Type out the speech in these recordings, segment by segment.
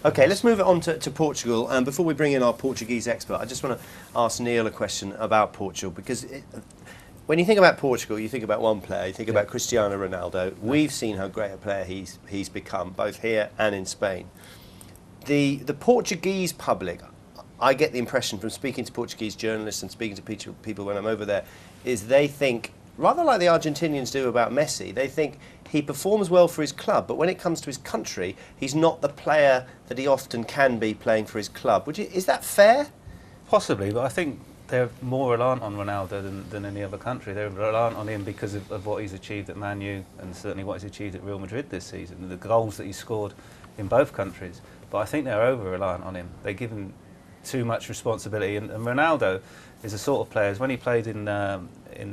Okay, let's move it on to Portugal. And before we bring in our Portuguese expert, I just want to ask Neil a question about Portugal, because when you think about Portugal, you think about one player, you think about Cristiano Ronaldo. We've seen how great a player he's become, both here and in Spain. The Portuguese public, I get the impression from speaking to Portuguese journalists and speaking to people when I'm over there, is they think, rather like the Argentinians do about Messi, they think he performs well for his club, but when it comes to his country, he's not the player that he often can be playing for his club. Is that fair? Possibly, but I think they're more reliant on Ronaldo than any other country. They're reliant on him because of what he's achieved at Man U and certainly what he's achieved at Real Madrid this season, the goals that he scored in both countries. But I think they're over-reliant on him. They give him too much responsibility, and Ronaldo is the sort of player, when he played in the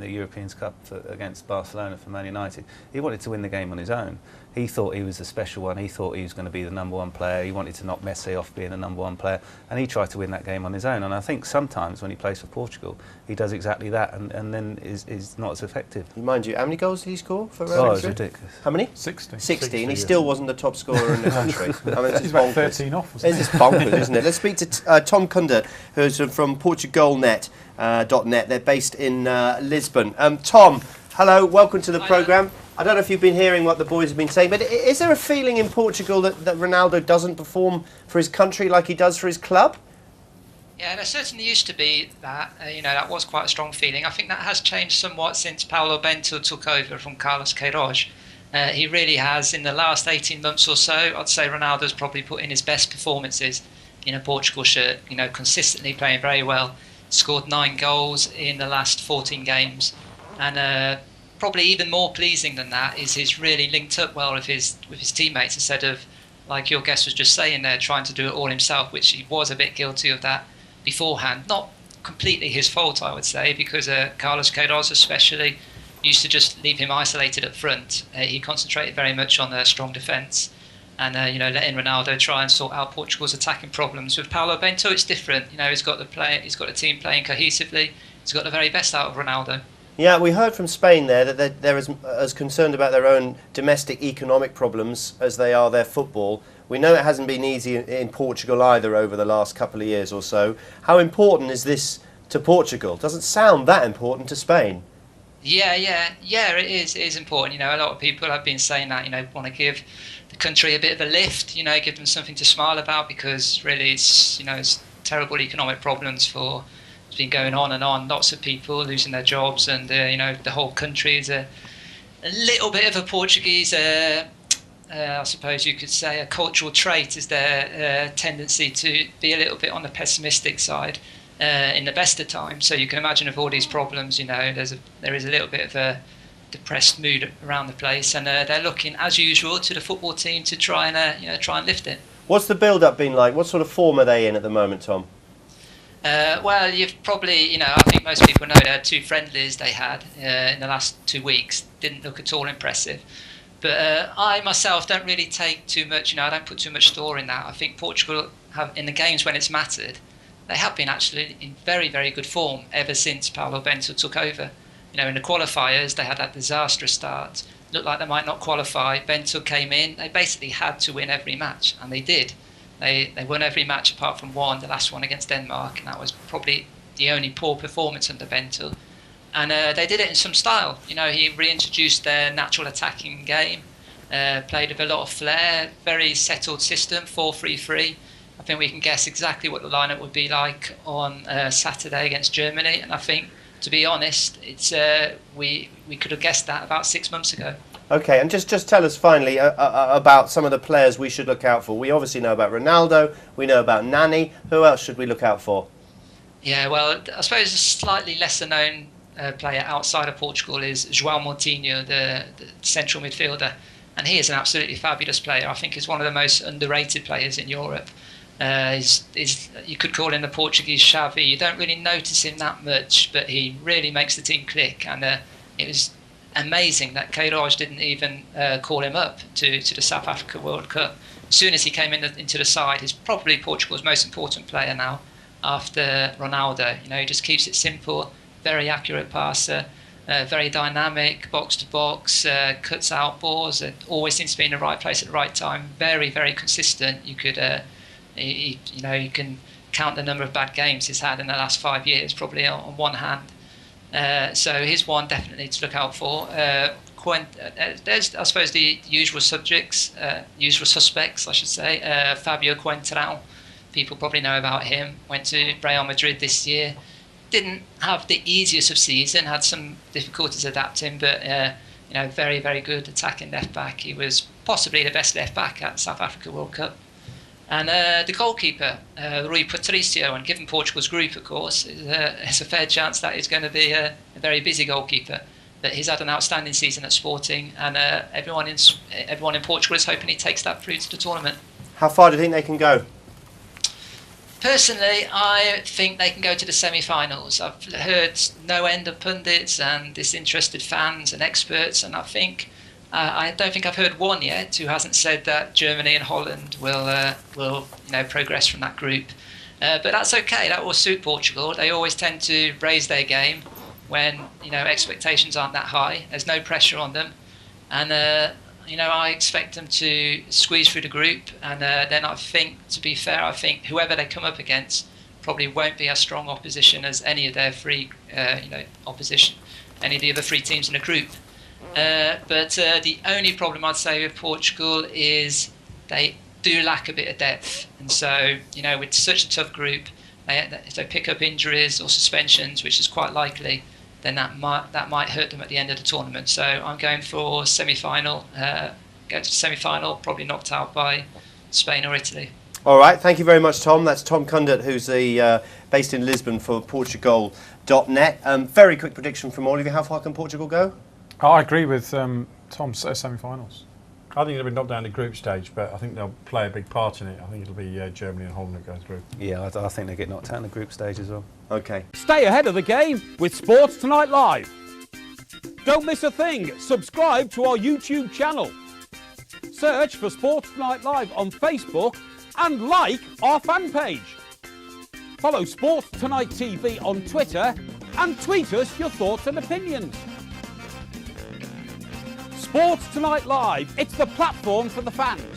European Cup against Barcelona for Man United, he wanted to win the game on his own. He thought he was the special one, he thought he was going to be the #1 player, he wanted to knock Messi off being the #1 player, and he tried to win that game on his own. And I think sometimes when he plays for Portugal, he does exactly that, and then is not as effective. Mind you, how many goals did he score for Real Madrid? Oh, it's ridiculous. How many? 60. And he still wasn't the top scorer in the country. I mean, He's about 13 off, wasn't he? It's just bonkers, isn't it? Let's speak to Tom Kundert, who's from Portugalnet.net. They're based in Lisbon. Tom, hello, welcome to the programme. I don't know if you've been hearing what the boys have been saying, but is there a feeling in Portugal that Ronaldo doesn't perform for his country like he does for his club? Yeah, there certainly used to be that. That was quite a strong feeling. I think that has changed somewhat since Paulo Bento took over from Carlos Queiroz. He really has, in the last 18 months or so, I'd say Ronaldo's probably put in his best performances in a Portugal shirt, consistently playing very well. Scored 9 goals in the last 14 games. And probably even more pleasing than that is he's really linked up well with his teammates, instead of, like your guest was just saying there, trying to do it all himself, which he was a bit guilty of that beforehand. Not completely his fault, I would say, because Carlos Queiroz especially used to just leave him isolated up front. He concentrated very much on the strong defence and letting Ronaldo try and sort out Portugal's attacking problems. With Paulo Bento, it's different. He's got the team playing cohesively. He's got the very best out of Ronaldo. Yeah, we heard from Spain there that they're as concerned about their own domestic economic problems as they are their football. We know it hasn't been easy in Portugal either over the last couple of years or so. How important is this to Portugal? Doesn't sound that important to Spain. Yeah, it is. It is important. A lot of people have been saying that, want to give the country a bit of a lift, give them something to smile about, because really it's terrible economic problems for. It's been going on and on. Lots of people losing their jobs, and the whole country is a little bit of a Portuguese, I suppose you could say, a cultural trait is their tendency to be a little bit on the pessimistic side in the best of times. So you can imagine with all these problems, there is a little bit of a depressed mood around the place, and they're looking as usual to the football team to try and lift it. What's the build-up been like? What sort of form are they in at the moment, Tom? Well, you've probably, I think most people know there are 2 friendlies they had in the last 2 weeks. Didn't look at all impressive. But I myself don't really take too much, I don't put too much store in that. I think Portugal have, in the games when it's mattered, they have been actually in very, very good form ever since Paulo Bento took over. In the qualifiers, they had that disastrous start. Looked like they might not qualify. Bento came in. They basically had to win every match, and they did. They won every match apart from one, the last one against Denmark, and that was probably the only poor performance under Bento. And they did it in some style. He reintroduced their natural attacking game, played with a lot of flair, very settled system, 4-3-3. I think we can guess exactly what the lineup would be like on Saturday against Germany, and I think, to be honest, it's we could have guessed that about 6 months ago. Okay, and just tell us finally about some of the players we should look out for. We obviously know about Ronaldo, we know about Nani. Who else should we look out for? Yeah, well, I suppose a slightly lesser known player outside of Portugal is João Moutinho, the central midfielder. And he is an absolutely fabulous player. I think he's one of the most underrated players in Europe. You could call him the Portuguese Xavi. You don't really notice him that much, but he really makes the team click. And it was amazing that Queiroz didn't even call him up to the South Africa World Cup. As soon as he came into the side, he's probably Portugal's most important player now after Ronaldo. He just keeps it simple, very accurate passer, very dynamic, box to box, cuts out balls, always seems to be in the right place at the right time, very, very consistent. You could You can count the number of bad games he's had in the last 5 years, probably on one hand. So he's one definitely to look out for. There's, I suppose, the usual suspects, I should say. Fabio Coentrão, people probably know about him. Went to Real Madrid this year. Didn't have the easiest of season. Had some difficulties adapting, but very, very good attacking left back. He was possibly the best left back at the South Africa World Cup. And the goalkeeper, Rui Patricio, and given Portugal's group, of course, there's a fair chance that he's going to be a very busy goalkeeper. But he's had an outstanding season at Sporting, and everyone in Portugal is hoping he takes that through to the tournament. How far do you think they can go? Personally, I think they can go to the semi-finals. I've heard no end of pundits and disinterested fans and experts, and I don't think I've heard one yet who hasn't said that Germany and Holland will progress from that group. But that's okay. That will suit Portugal. They always tend to raise their game when expectations aren't that high. There's no pressure on them, and I expect them to squeeze through the group. And then I think, to be fair, I think whoever they come up against probably won't be as strong opposition as any of their opposition, any of the other three teams in the group. But the only problem I'd say with Portugal is they do lack a bit of depth, and so with such a tough group, if they pick up injuries or suspensions, which is quite likely, then that might hurt them at the end of the tournament. So I'm going for semi-final. Go to the semi-final, probably knocked out by Spain or Italy. All right, thank you very much, Tom. That's Tom Kundert, who's based in Lisbon for Portugal.net. Very quick prediction from all of you. How far can Portugal go? I agree with Tom's semi-finals. I think they'll be knocked down to group stage, but I think they'll play a big part in it. I think it'll be Germany and Holland that go through. Yeah, I think they get knocked out in the group stage as well. Okay. Stay ahead of the game with Sports Tonight Live. Don't miss a thing. Subscribe to our YouTube channel. Search for Sports Tonight Live on Facebook and like our fan page. Follow Sports Tonight TV on Twitter and tweet us your thoughts and opinions. Sports Tonight Live, it's the platform for the fans.